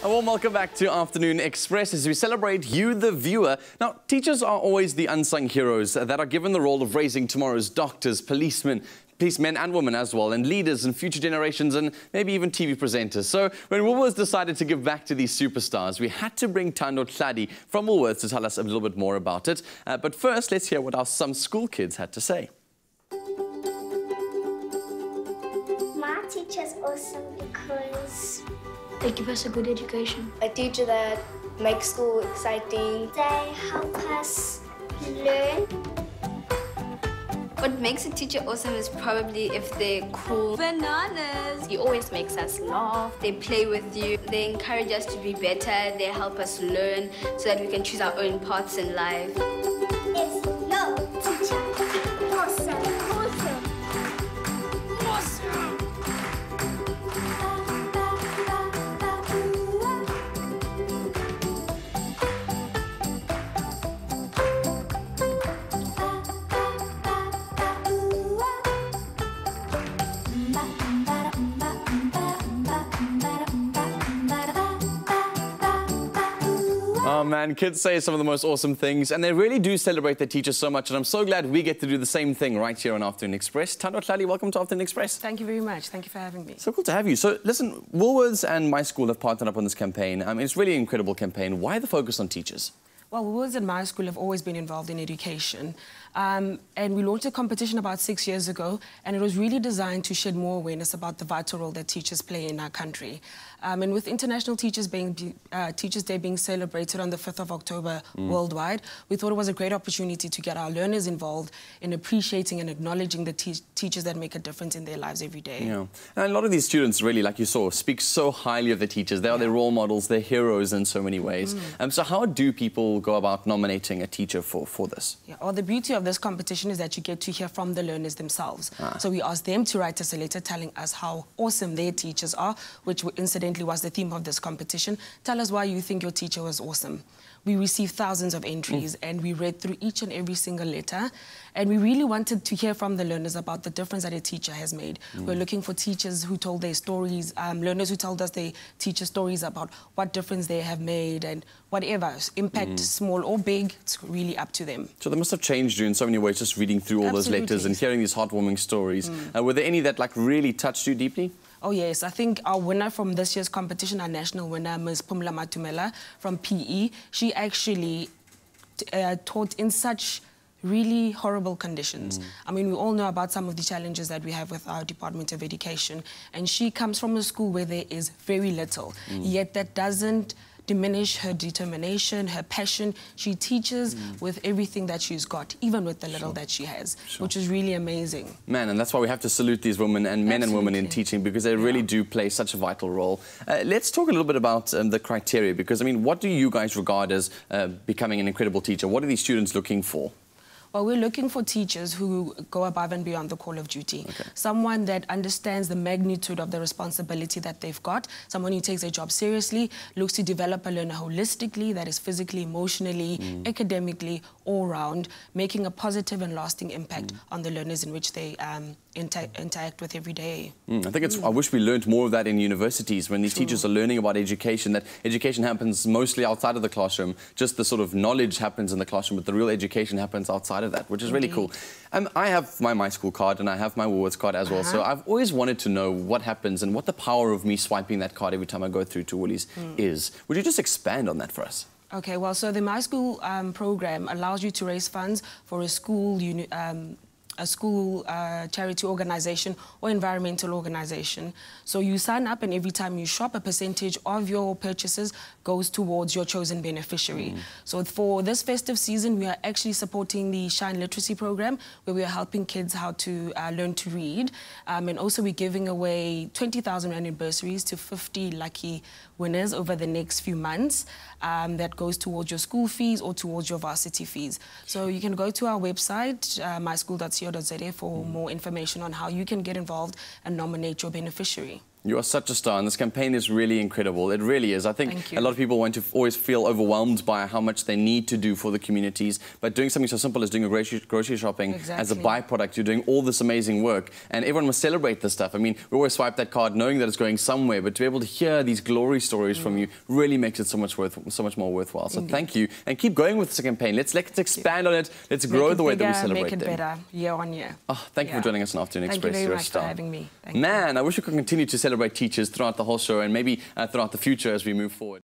A warm welcome back to Afternoon Express as we celebrate you, the viewer. Now, teachers are always the unsung heroes that are given the role of raising tomorrow's doctors, policemen and women as well, and leaders and future generations and maybe even TV presenters. So when Woolworths decided to give back to these superstars, we had to bring Thando Tladi from Woolworths to tell us a little bit more about it. But first, let's hear what some school kids had to say. My teacher's awesome because they give us a good education. A teacher that makes school exciting. They help us learn. What makes a teacher awesome is probably if they're cool. Bananas! He always makes us laugh. They play with you. They encourage us to be better. They help us learn so that we can choose our own paths in life. It's your teacher. Awesome. Awesome. Awesome. Oh man, kids say some of the most awesome things, and they really do celebrate their teachers so much, and I'm so glad we get to do the same thing right here on Afternoon Express. Thando Tladi, welcome to Afternoon Express. Thank you very much. Thank you for having me. So cool to have you. So listen, Woolworths and Myschool have partnered up on this campaign. It's really an incredible campaign. Why the focus on teachers? Well, Woolworths and Myschool have always been involved in education. And we launched a competition about 6 years ago, and it was really designed to shed more awareness about the vital role that teachers play in our country. And with International Teachers Day being celebrated on the 5th of October worldwide, we thought it was a great opportunity to get our learners involved in appreciating and acknowledging the teachers that make a difference in their lives every day. Yeah. And a lot of these students really, like you saw, speak so highly of their teachers. They are their role models, their heroes in so many ways. So how do people go about nominating a teacher for this? Yeah, well, the beauty of this competition is that you get to hear from the learners themselves. So we asked them to write us a letter telling us how awesome their teachers are, which incidentally was the theme of this competition. Tell us why you think your teacher was awesome. We received thousands of entries and we read through each and every single letter, and we really wanted to hear from the learners about the difference that a teacher has made. We're looking for teachers who told their stories, learners who told us their teacher stories about what difference they have made and whatever, impact small or big, it's really up to them. So they must have changed you in so many ways, just reading through all those letters and hearing these heartwarming stories. Were there any that really touched you deeply? Oh yes, I think our winner from this year's competition, our national winner, Ms. Matumela from PE, she actually taught in such really horrible conditions. I mean, we all know about some of the challenges that we have with our Department of Education, and she comes from a school where there is very little, yet that doesn't diminish her determination, her passion. She teaches with everything that she's got, even with the little that she has, which is really amazing. Man, and that's why we have to salute these women and men and women in teaching, because they really do play such a vital role. Let's talk a little bit about the criteria, because, I mean, what do you guys regard as becoming an incredible teacher? What are these students looking for? Well, we're looking for teachers who go above and beyond the call of duty. Someone that understands the magnitude of the responsibility that they've got, someone who takes their job seriously, looks to develop a learner holistically, that is physically, emotionally, academically, all round, making a positive and lasting impact on the learners in which they interact with every day. I think I wish we learned more of that in universities, when these teachers are learning about education, that education happens mostly outside of the classroom. Just the sort of knowledge happens in the classroom, but the real education happens outside of that, which is really cool. I have my Myschool card and I have my Woolworths card as well, so I've always wanted to know what happens and what the power of me swiping that card every time I go through to Woolies is. Would you just expand on that for us? Okay, well, so the Myschool program allows you to raise funds for a school charity organization or environmental organization. So you sign up, and every time you shop, a percentage of your purchases goes towards your chosen beneficiary. So for this festive season, we are actually supporting the Shine Literacy program, where we are helping kids how to learn to read. And also we're giving away 20,000 rand in bursaries to 50 lucky winners over the next few months. That goes towards your school fees or towards your varsity fees. So you can go to our website, myschool.co.za, for more information on how you can get involved and nominate your beneficiary. You are such a star, and this campaign is really incredible. It really is. I think a lot of people want to always feel overwhelmed by how much they need to do for the communities, but doing something so simple as doing a grocery shopping as a byproduct, you're doing all this amazing work, and everyone must celebrate this stuff. I mean, we always swipe that card knowing that it's going somewhere, but to be able to hear these glory stories from you really makes it so much more worthwhile. So thank you, and keep going with this campaign. Let's expand on it. Let's grow the way that we celebrate them. Make it better year on year. Oh, thank you for joining us on Afternoon Express. Thank you very much for having me. Man, I wish we could continue to celebrate teachers throughout the whole show and maybe throughout the future as we move forward.